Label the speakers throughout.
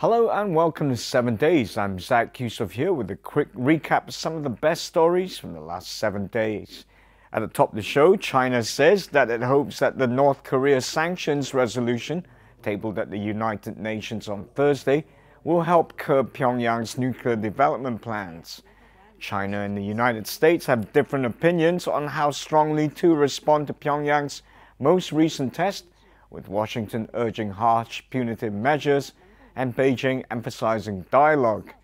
Speaker 1: Hello and welcome to 7 Days. I'm Zack Yusof here with a quick recap of some of the best stories from the last 7 days. At the top of the show, China says that it hopes that the North Korea sanctions resolution, tabled at the United Nations on Thursday, will help curb Pyongyang's nuclear development plans. China and the United States have different opinions on how strongly to respond to Pyongyang's most recent test, with Washington urging harsh punitive measures and Beijing emphasizing dialogue.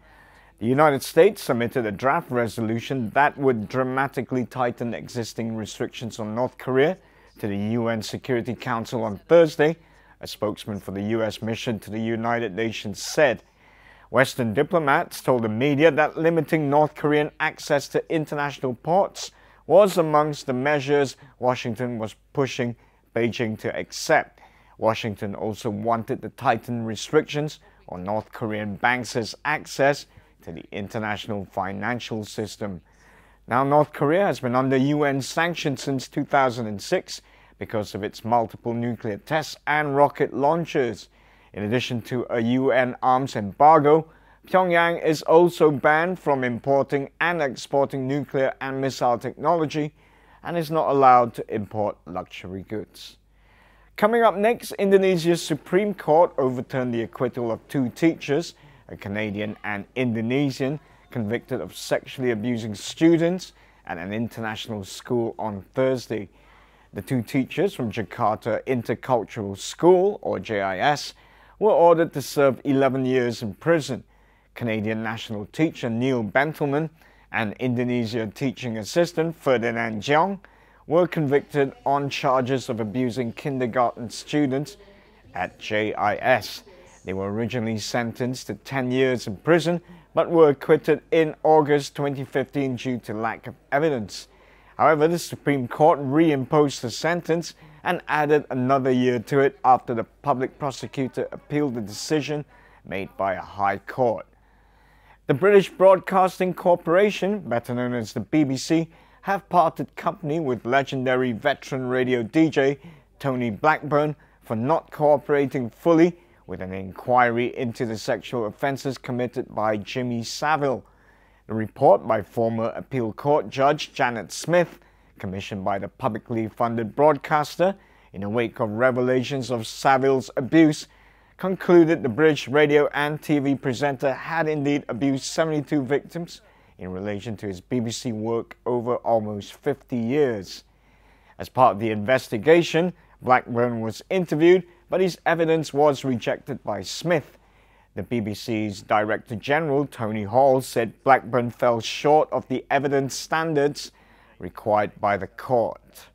Speaker 1: The United States submitted a draft resolution that would dramatically tighten existing restrictions on North Korea to the UN Security Council on Thursday, a spokesman for the US mission to the United Nations said. Western diplomats told the media that limiting North Korean access to international ports was amongst the measures Washington was pushing Beijing to accept. Washington also wanted to tighten restrictions on North Korean banks' access to the international financial system. Now, North Korea has been under UN sanctions since 2006 because of its multiple nuclear tests and rocket launches. In addition to a UN arms embargo, Pyongyang is also banned from importing and exporting nuclear and missile technology and is not allowed to import luxury goods. Coming up next, Indonesia's Supreme Court overturned the acquittal of two teachers, a Canadian and Indonesian, convicted of sexually abusing students at an international school on Thursday. The two teachers from Jakarta Intercultural School, or JIS, were ordered to serve 11 years in prison. Canadian national teacher Neil Bentelman and Indonesia teaching assistant Ferdinand Jiang were convicted on charges of abusing kindergarten students at JIS. They were originally sentenced to 10 years in prison, but were acquitted in August 2015 due to lack of evidence. However, the Supreme Court reimposed the sentence and added another year to it after the public prosecutor appealed the decision made by a high court. The British Broadcasting Corporation, better known as the BBC, have parted company with legendary veteran radio DJ Tony Blackburn for not cooperating fully with an inquiry into the sexual offences committed by Jimmy Savile. The report by former appeal court judge Janet Smith, commissioned by the publicly funded broadcaster in the wake of revelations of Savile's abuse, concluded the British radio and TV presenter had indeed abused 72 victims in relation to his BBC work over almost 50 years. As part of the investigation, Blackburn was interviewed, but his evidence was rejected by Smith. The BBC's Director General, Tony Hall, said Blackburn fell short of the evidence standards required by the court.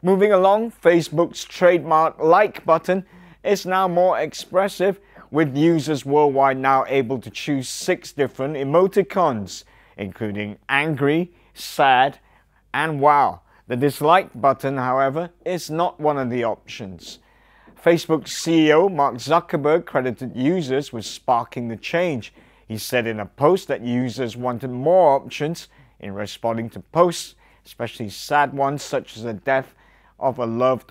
Speaker 1: Moving along, Facebook's trademark like button is now more expressive, with users worldwide now able to choose 6 different emoticons, including angry, sad, and wow. The dislike button, however, is not one of the options. Facebook's CEO Mark Zuckerberg credited users with sparking the change. He said in a post that users wanted more options in responding to posts, especially sad ones such as the death of a loved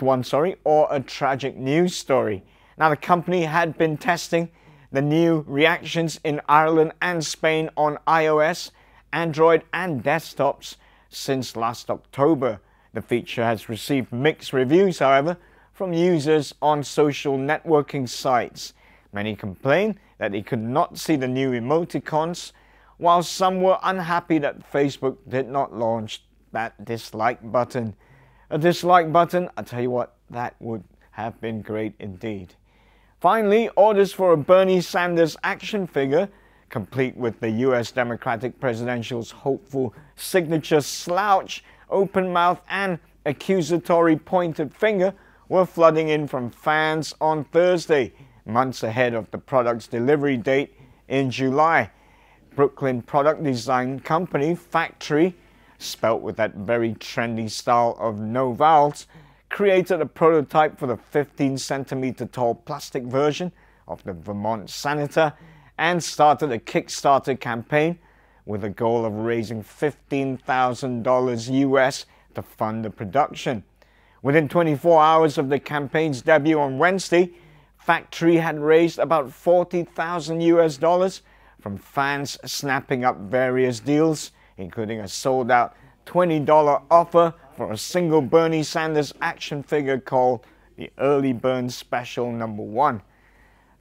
Speaker 1: one, or a tragic news story. Now, the company had been testing the new reactions in Ireland and Spain on iOS, Android and desktops since last October. The feature has received mixed reviews, however, from users on social networking sites. Many complained that they could not see the new emoticons, while some were unhappy that Facebook did not launch that dislike button. A dislike button, I tell you what, that would have been great indeed. Finally, orders for a Bernie Sanders action figure, complete with the US Democratic presidential's hopeful signature slouch, open mouth and accusatory pointed finger, were flooding in from fans on Thursday, months ahead of the product's delivery date in July. Brooklyn product design company Factory, spelt with that very trendy style of no vowels, created a prototype for the 15-centimeter tall plastic version of the Vermont Senator and started a Kickstarter campaign with a goal of raising $15,000 US to fund the production. Within 24 hours of the campaign's debut on Wednesday, factory had raised about $40,000 from fans snapping up various deals, including a sold-out $20 offer for a single Bernie Sanders action figure called the Early Burn Special No. 1.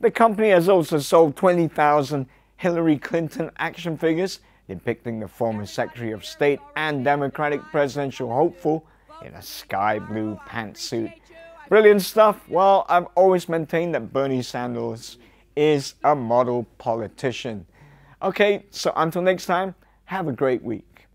Speaker 1: The company has also sold 20,000 Hillary Clinton action figures depicting the former Secretary of State and Democratic presidential hopeful in a sky blue pantsuit. Brilliant stuff. Well, I've always maintained that Bernie Sanders is a model politician. Okay, so until next time, have a great week.